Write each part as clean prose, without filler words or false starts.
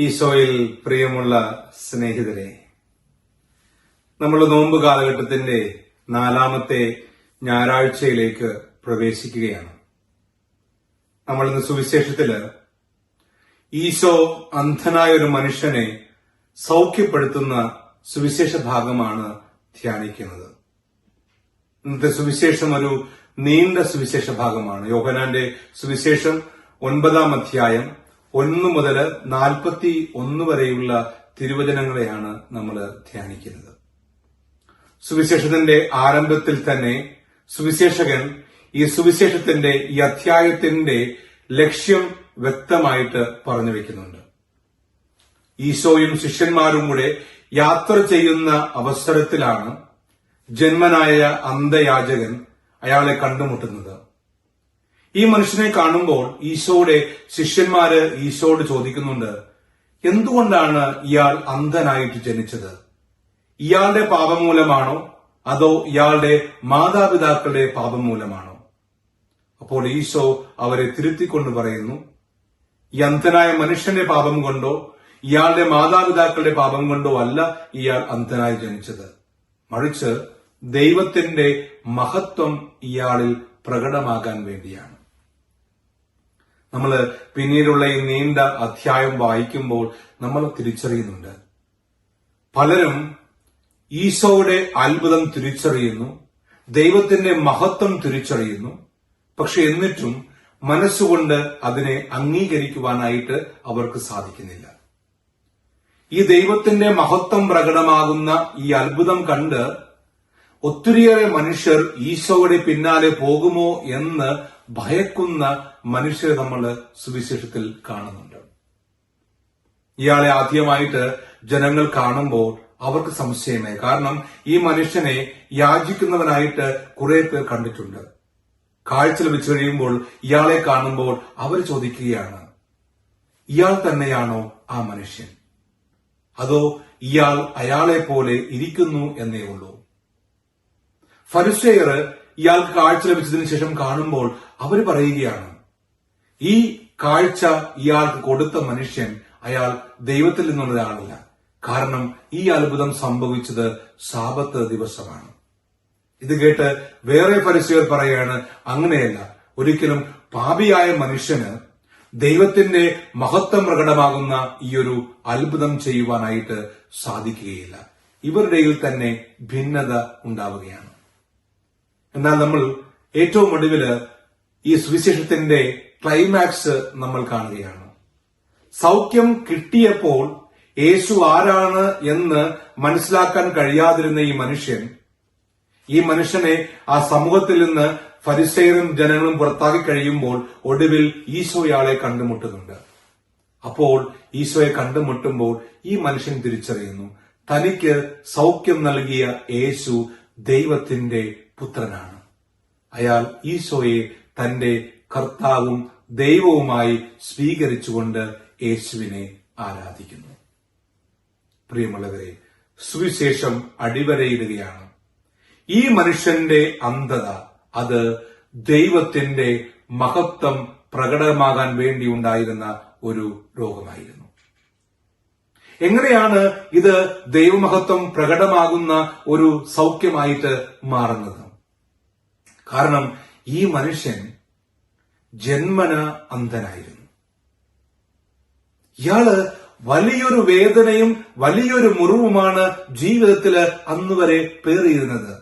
ഈശോയിൽ പ്രിയമുള്ള സ്നേഹിതരെ, നമ്മൾ നോമ്പ് കാലഘട്ടത്തിന്റെ 4ാമത്തെ ഞായറാഴ്ചയിലേക്ക് പ്രവേശിക്കുകയാണ്. നമ്മൾ ഇന്ന് സുവിശേഷത്തില് ഈശോ അന്ധനായ ഒരു മനുഷ്യനെ സൗഖ്യപ്പെടുത്തുന്ന സുവിശേഷ ഭാഗമാണ് ധ്യാനിക്കുന്നത്. ഇന്നത്തെ സുവിശേഷം ഒരു നീണ്ട സുവിശേഷ ഭാഗമാണ്. യോഹന്നാന്റെ സുവിശേഷം 9-ാം അധ്യായം 1 മുതൽ 41 വരെയുള്ള തിരുവചനങ്ങളെയാണ് നമ്മൾ ധ്യാനിക്കുന്നത്. സുവിശേഷത്തിന്റെ ആരംഭത്തിൽ തന്നെ സുവിശേഷകൻ ഈ സുവിശേഷത്തിന്റെ ഈ അധ്യായത്തിന്റെ ലക്ഷ്യം വ്യക്തമായിട്ട് പറഞ്ഞു വെക്കുന്നുണ്ട്. ഈശോയും ശിഷ്യന്മാരും കൂടെ യാത്ര ചെയ്യുന്ന അവസരത്തിലാണ് ജന്മനായ അന്ധയാചകൻ അയാളെ കണ്ടുമുട്ടുന്നത്. ഈ മനുഷ്യനെ കാണുമ്പോൾ ഈശോയുടെ ശിഷ്യന്മാര് ഈശോയോട് ചോദിക്കുന്നുണ്ട്, എന്തുകൊണ്ടാണ് ഇയാൾ അന്ധനായിട്ട് ജനിച്ചത്? ഇയാളുടെ പാപം മൂലമാണോ അതോ ഇയാളുടെ മാതാപിതാക്കളുടെ പാപം മൂലമാണോ? അപ്പോൾ ഈശോ അവരെ തിരുത്തിക്കൊണ്ട് പറയുന്നു, ഈ അന്ധനായ മനുഷ്യന്റെ പാപം കൊണ്ടോ ഇയാളുടെ മാതാപിതാക്കളുടെ പാപം കൊണ്ടോ അല്ല ഇയാൾ അന്ധനായി ജനിച്ചത്, മറിച്ച് ദൈവത്തിന്റെ മഹത്വം ഇയാളിൽ പ്രകടമാകാൻ വേണ്ടിയാണ്. നമ്മൾ പിന്നീടുള്ള ഈ നീണ്ട അധ്യായം വായിക്കുമ്പോൾ നമ്മൾ തിരിച്ചറിയുന്നുണ്ട്, പലരും ഈശോയുടെ അത്ഭുതം തിരിച്ചറിയുന്നു, ദൈവത്തിന്റെ മഹത്വം തിരിച്ചറിയുന്നു, പക്ഷെ എന്നിട്ടും മനസ്സുകൊണ്ട് അതിനെ അംഗീകരിക്കുവാനായിട്ട് അവർക്ക് സാധിക്കുന്നില്ല. ഈ ദൈവത്തിന്റെ മഹത്വം പ്രകടമാകുന്ന ഈ അത്ഭുതം കണ്ട് ഒത്തിരിയേറെ മനുഷ്യർ ഈശോയുടെ പിന്നാലെ പോകുമോ എന്ന് ഭയക്കുന്ന മനുഷ്യരെ നമ്മൾ സുവിശേഷത്തിൽ കാണുന്നുണ്ട്. ഇയാളെ ആദ്യമായിട്ട് ജനങ്ങൾ കാണുമ്പോൾ അവർക്ക് സംശയമായി. കാരണം ഈ മനുഷ്യനെ യാചിക്കുന്നവനായിട്ട് കുറെ പേർ കണ്ടിട്ടുണ്ട്. കാഴ്ച ലഭിച്ചു കഴിയുമ്പോൾ ഇയാളെ കാണുമ്പോൾ അവർ ചോദിക്കുകയാണ്, ഇയാൾ തന്നെയാണോ ആ മനുഷ്യൻ, അതോ ഇയാൾ അയാളെ പോലെ ഇരിക്കുന്നു എന്നേ ഉള്ളൂ? ഫരിസേയർ ഇയാൾക്ക് കാഴ്ച ലഭിച്ചതിന് ശേഷം കാണുമ്പോൾ അവർ പറയുകയാണ്, ഈ കാഴ്ച ഇയാൾക്ക് കൊടുത്ത മനുഷ്യൻ അയാൾ ദൈവത്തിൽ നിന്നുള്ള ഒരാളല്ല. കാരണം ഈ അത്ഭുതം സംഭവിച്ചത് സാബത്ത് ദിവസമാണ്. ഇത് കേട്ട് വേറെ ഫരിസേയർ പറയാണ്, അങ്ങനെയല്ല, ഒരിക്കലും പാപിയായ മനുഷ്യന് ദൈവത്തിന്റെ മഹത്വം പ്രകടമാകുന്ന ഈ ഒരു അത്ഭുതം ചെയ്യുവാനായിട്ട് സാധിക്കുകയില്ല. ഇവരുടെ തന്നെ ഭിന്നത ഉണ്ടാവുകയാണ്. എന്നാൽ നമ്മൾ ഏറ്റവും ഒടുവില് ഈ സുവിശേഷത്തിന്റെ ക്ലൈമാക്സ് നമ്മൾ കാണുകയാണ്. സൗഖ്യം കിട്ടിയപ്പോൾ യേശു ആരാണ് എന്ന് മനസ്സിലാക്കാൻ കഴിയാതിരുന്ന ഈ മനുഷ്യനെ ആ സമൂഹത്തിൽ നിന്ന് ഫരിസേയരും ജനങ്ങളും പുറത്താക്കി കഴിയുമ്പോൾ ഒടുവിൽ ഈശോ ഇയാളെ കണ്ടുമുട്ടുന്നുണ്ട്. അപ്പോൾ ഈശോയെ കണ്ടുമുട്ടുമ്പോൾ ഈ മനുഷ്യൻ തിരിച്ചറിയുന്നു, തനിക്ക് സൗഖ്യം നൽകിയ യേശു ദൈവത്തിന്റെ പുത്രനാണ്. അയാൾ ഈശോയെ തന്റെ കർത്താവും ദൈവവുമായി സ്വീകരിച്ചുകൊണ്ട് യേശുവിനെ ആരാധിക്കുന്നു. പ്രിയമുള്ളവരെ, സുവിശേഷം അടിവരയിടുകയാണ്, ഈ മനുഷ്യന്റെ അന്ധത അത് ദൈവത്തിന്റെ മഹത്വം പ്രകടമാകാൻ വേണ്ടിയുണ്ടായിരുന്ന ഒരു രോഗമായിരുന്നു. എങ്ങനെയാണ് ഇത് ദൈവമഹത്വം പ്രകടമാകുന്ന ഒരു സൗഖ്യമായിട്ട് മാറുന്നത്? കാരണം ഈ മനുഷ്യൻ ജന്മന അന്ധനായിരുന്നു. ഇയാള് വലിയൊരു വേദനയും വലിയൊരു മുറിവുമാണ് ജീവിതത്തില് അന്നുവരെ പേറിയിരുന്നത്.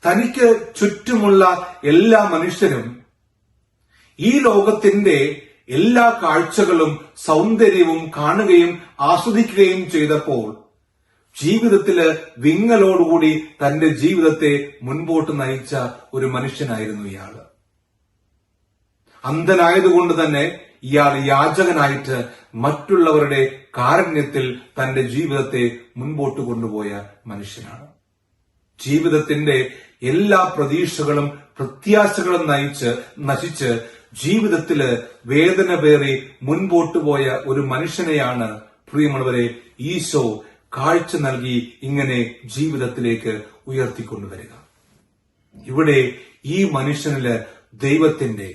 തനിക്ക് ചുറ്റുമുള്ള എല്ലാ മനുഷ്യരും ഈ ലോകത്തിന്റെ എല്ലാ കാഴ്ചകളും സൗന്ദര്യവും കാണുകയും ആസ്വദിക്കുകയും ചെയ്തപ്പോൾ ജീവിതത്തില് വിങ്ങലോടുകൂടി തന്റെ ജീവിതത്തെ മുൻപോട്ട് നയിച്ച ഒരു മനുഷ്യനായിരുന്നു ഇയാള്. അന്ധനായതുകൊണ്ട് തന്നെ ഇയാൾ യാചകനായിട്ട് മറ്റുള്ളവരുടെ കാരുണ്യത്തിൽ തന്റെ ജീവിതത്തെ മുൻപോട്ട് കൊണ്ടുപോയ മനുഷ്യനാണ്. ജീവിതത്തിന്റെ എല്ലാ പ്രതീക്ഷകളും പ്രത്യാശകളും നശിച്ച് ജീവിതത്തില് വേദന പേറി മുൻപോട്ട് പോയ ഒരു മനുഷ്യനെയാണ് പ്രിയമുള്ളവരെ ഈശോ കാഴ്ച നൽകി ഇങ്ങനെ ജീവിതത്തിലേക്ക് ഉയർത്തിക്കൊണ്ടുവരിക. ഇവിടെ ഈ മനുഷ്യനില് ദൈവത്തിന്റെ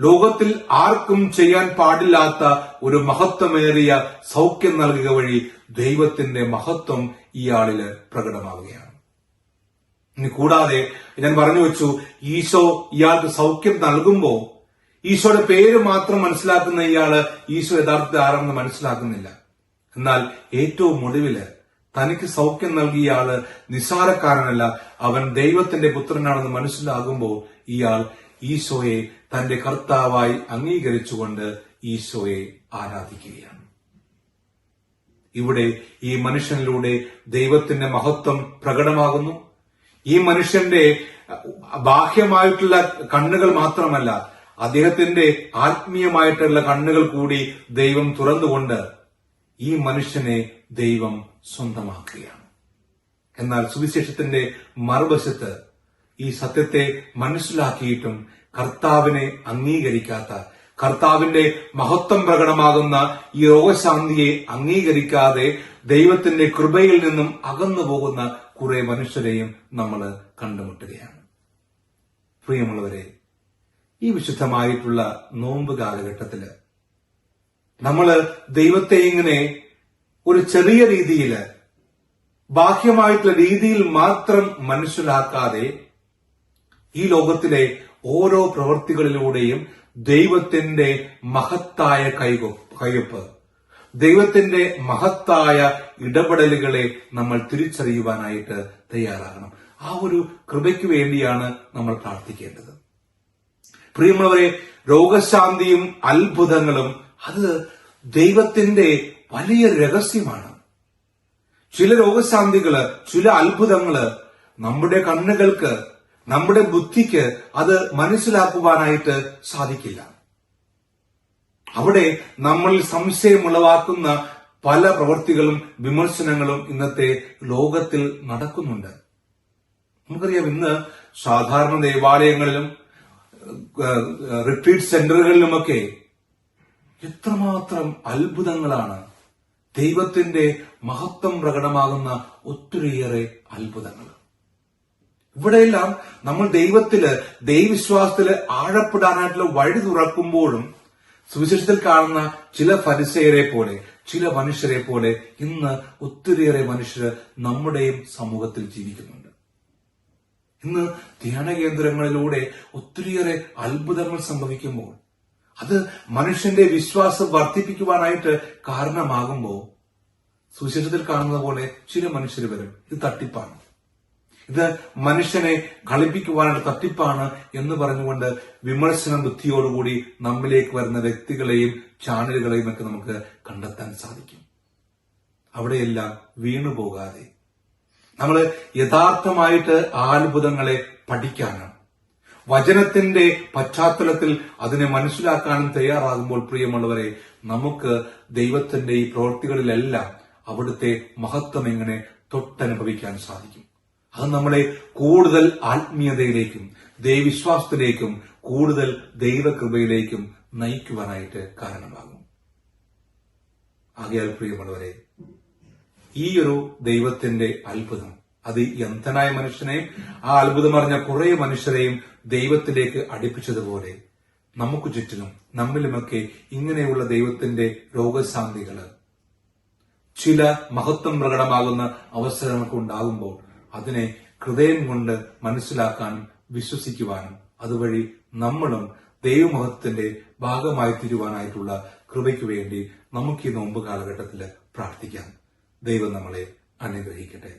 ലോകത്തിൽ ആർക്കും ചെയ്യാൻ പാടില്ലാത്ത ഒരു മഹത്വമേറിയ സൗഖ്യം നൽകുക വഴി ദൈവത്തിന്റെ മഹത്വം ഇയാളില് പ്രകടമാവുകയാണ്. ഇനി കൂടാതെ ഞാൻ പറഞ്ഞു വെച്ചു, ഈശോ ഇയാൾക്ക് സൗഖ്യം നൽകുമ്പോ ഈശോയുടെ പേര് മാത്രം മനസ്സിലാക്കുന്ന ഇയാള് ഈശോ യഥാർത്ഥത്തിൽ ആരാണെന്ന് മനസ്സിലാക്കുന്നില്ല. എന്നാൽ ഏറ്റവും ഒടുവില് തനിക്ക് സൗഖ്യം നൽകിയ ഇയാള് നിസ്സാരക്കാരനല്ല, അവൻ ദൈവത്തിന്റെ പുത്രനാണെന്ന് മനസ്സിലാകുമ്പോൾ ഇയാൾ ഈശോയെ തന്റെ കർത്താവായി അംഗീകരിച്ചുകൊണ്ട് ഈശോയെ ആരാധിക്കുകയാണ്. ഇവിടെ ഈ മനുഷ്യനിലൂടെ ദൈവത്തിന്റെ മഹത്വം പ്രകടമാകുന്നു. ഈ മനുഷ്യന്റെ ബാഹ്യമായിട്ടുള്ള കണ്ണുകൾ മാത്രമല്ല, അദ്ദേഹത്തിന്റെ ആത്മീയമായിട്ടുള്ള കണ്ണുകൾ കൂടി ദൈവം തുറന്നുകൊണ്ട് ഈ മനുഷ്യനെ ദൈവം സ്വന്തമാക്കുകയാണ്. എന്നാൽ സുവിശേഷത്തിന്റെ മറുവശത്ത് ഈ സത്യത്തെ മനസ്സിലാക്കിയിട്ടും കർത്താവിനെ അംഗീകരിക്കാത്ത, കർത്താവിന്റെ മഹത്വം പ്രകടമാകുന്ന ഈ രോഗശാന്തിയെ അംഗീകരിക്കാതെ ദൈവത്തിന്റെ കൃപയിൽ നിന്നും അകന്നു പോകുന്ന കുറെ മനുഷ്യരെയും നമ്മൾ കണ്ടുമുട്ടുകയാണ്. പ്രിയമുള്ളവരെ, ഈ വിശുദ്ധമായിട്ടുള്ള നോമ്പ് കാലഘട്ടത്തില് നമ്മള് ദൈവത്തെ ഇങ്ങനെ ഒരു ചെറിയ രീതിയിൽ, ബാഹ്യമായിട്ടുള്ള രീതിയിൽ മാത്രം മനസ്സിലാക്കാതെ ഈ ലോകത്തിലെ ഓരോ പ്രവൃത്തികളിലൂടെയും ദൈവത്തിന്റെ മഹത്തായ കയ്യൊപ്പ്, ദൈവത്തിന്റെ മഹത്തായ ഇടപെടലുകളെ നമ്മൾ തിരിച്ചറിയുവാനായിട്ട് തയ്യാറാകണം. ആ ഒരു കൃപയ്ക്ക് വേണ്ടിയാണ് നമ്മൾ പ്രാർത്ഥിക്കേണ്ടത്. പ്രിയമുള്ളവരെ, രോഗശാന്തിയും അത്ഭുതങ്ങളും അത് ദൈവത്തിന്റെ വലിയ രഹസ്യമാണ്. ചില രോഗശാന്തികള്, ചില അത്ഭുതങ്ങള് നമ്മുടെ കണ്ണുകൾക്ക്, നമ്മുടെ ബുദ്ധിക്ക് അത് മനസ്സിലാക്കുവാനായിട്ട് സാധിക്കില്ല. അവിടെ നമ്മൾ സംശയമുളവാക്കുന്ന പല പ്രവൃത്തികളും വിമർശനങ്ങളും ഇന്നത്തെ ലോകത്തിൽ നടക്കുന്നുണ്ട്. നമുക്കറിയാം, ഇന്ന് സാധാരണ ദേവാലയങ്ങളിലും റിട്രീറ്റ് സെന്ററുകളിലുമൊക്കെ എത്രമാത്രം അത്ഭുതങ്ങളാണ്, ദൈവത്തിന്റെ മഹത്വം പ്രകടമാകുന്ന ഒത്തിരിയേറെ അത്ഭുതങ്ങൾ. ഇവിടെയെല്ലാം നമ്മൾ ദൈവവിശ്വാസത്തില് ആഴപ്പെടാനായിട്ടുള്ള വഴി തുറക്കുമ്പോഴും സുവിശേഷത്തിൽ കാണുന്ന ചില ഫരിസയരെ പോലെ, ചില മനുഷ്യരെ പോലെ ഇന്ന് ഒത്തിരിയേറെ മനുഷ്യർ നമ്മുടെയും സമൂഹത്തിൽ ജീവിക്കുന്നുണ്ട്. ഇന്ന് ധ്യാന കേന്ദ്രങ്ങളിലൂടെ ഒത്തിരിയേറെ അത്ഭുതങ്ങൾ സംഭവിക്കുമ്പോൾ അത് മനുഷ്യന്റെ വിശ്വാസം വർദ്ധിപ്പിക്കുവാനായിട്ട് കാരണമാകുമ്പോൾ സുവിശേഷത്തിൽ കാണുന്നത് പോലെ ചില മനുഷ്യർ വരും, ഇത് തട്ടിപ്പാണ്, ഇത് മനുഷ്യനെ കളിപ്പിക്കുവാനുള്ള തട്ടിപ്പാണ് എന്ന് പറഞ്ഞുകൊണ്ട് വിമർശന ബുദ്ധിയോടുകൂടി നമ്മിലേക്ക് വരുന്ന വ്യക്തികളെയും ചാനലുകളെയും ഒക്കെ നമുക്ക് കണ്ടെത്താൻ സാധിക്കും. അവിടെയെല്ലാം വീണുപോകാതെ നമ്മൾ യഥാർത്ഥമായിട്ട് ആ അത്ഭുതങ്ങളെ പഠിക്കാനും വചനത്തിന്റെ പശ്ചാത്തലത്തിൽ അതിനെ മനസ്സിലാക്കാനും തയ്യാറാകുമ്പോൾ, പ്രിയമുള്ളവരെ, നമുക്ക് ദൈവത്തിന്റെ ഈ പ്രവൃത്തികളിലെല്ലാം അവിടുത്തെ മഹത്വം എങ്ങനെ തൊട്ടനുഭവിക്കാൻ സാധിക്കും. അത് നമ്മളെ കൂടുതൽ ആത്മീയതയിലേക്കും ദൈവവിശ്വാസത്തിലേക്കും കൂടുതൽ ദൈവകൃപയിലേക്കും നയിക്കുവാനായിട്ട് കാരണമാകും. ആകയാൽ പ്രിയമുള്ളവരെ, ഈ ഒരു ദൈവത്തിന്റെ അത്ഭുതം അത് യന്ത്രനായ മനുഷ്യനെയും ആ അത്ഭുതം അറിഞ്ഞ കുറെ മനുഷ്യരെയും ദൈവത്തിലേക്ക് അടുപ്പിച്ചതുപോലെ നമുക്ക് ചുറ്റിലും നമ്മിലുമൊക്കെ ഇങ്ങനെയുള്ള ദൈവത്തിന്റെ രോഗശാന്തികള്, ചില മഹത്വം പ്രകടമാകുന്ന അവസരങ്ങൾക്ക് ഉണ്ടാകുമ്പോൾ അതിനെ ഹൃദയം കൊണ്ട് മനസ്സിലാക്കാനും വിശ്വസിക്കുവാനും അതുവഴി നമ്മളും ദൈവമഹത്വത്തിന്റെ ഭാഗമായി തീരുവാനായിട്ടുള്ള കൃപയ്ക്ക് വേണ്ടി നമുക്ക് ഈ നോമ്പ് കാലഘട്ടത്തിൽ പ്രാർത്ഥിക്കാം. ദൈവം നമ്മളെ അനുഗ്രഹിക്കട്ടെ.